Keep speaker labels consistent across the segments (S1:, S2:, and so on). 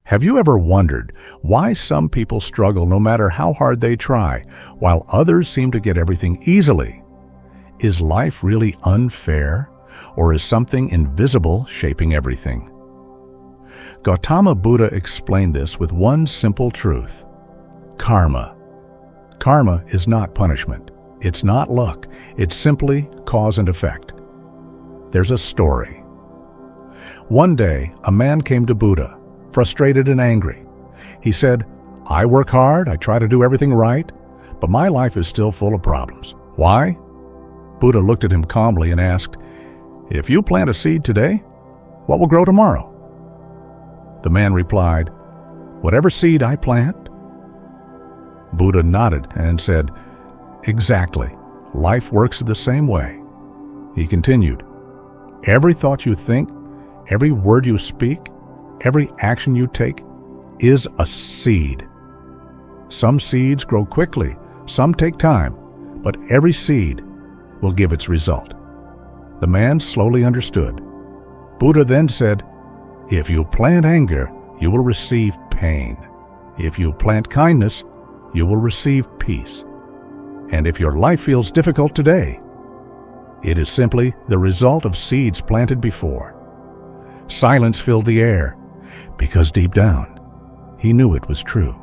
S1: Have you ever wondered why some people struggle no matter how hard they try, while others seem to get everything easily? Is life really unfair, or is something invisible shaping everything? Gautama Buddha explained this with one simple truth: karma. Karma is not punishment. It's not luck. It's simply cause and effect. There's a story. One day, a man came to Buddha, frustrated and angry. He said, "I work hard, I try to do everything right, but my life is still full of problems. Why?" Buddha looked at him calmly and asked, "If you plant a seed today, what will grow tomorrow?" The man replied, "Whatever seed I plant." Buddha nodded and said, "Exactly. Life works the same way." He continued, "Every thought you think, every word you speak, every action you take is a seed. Some seeds grow quickly, some take time, but every seed will give its result." The man slowly understood. Buddha then said, "If you plant anger, you will receive pain. If you plant kindness, you will receive peace. And if your life feels difficult today, it is simply the result of seeds planted before." Silence filled the air, because deep down, he knew it was true.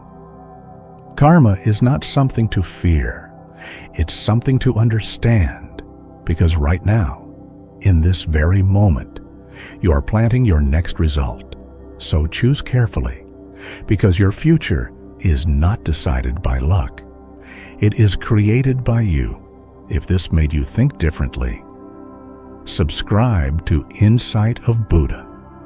S1: Karma is not something to fear. It's something to understand, because right now, in this very moment, you are planting your next result. So choose carefully, because your future is not decided by luck. It is created by you. If this made you think differently, subscribe to Insight of Buddha.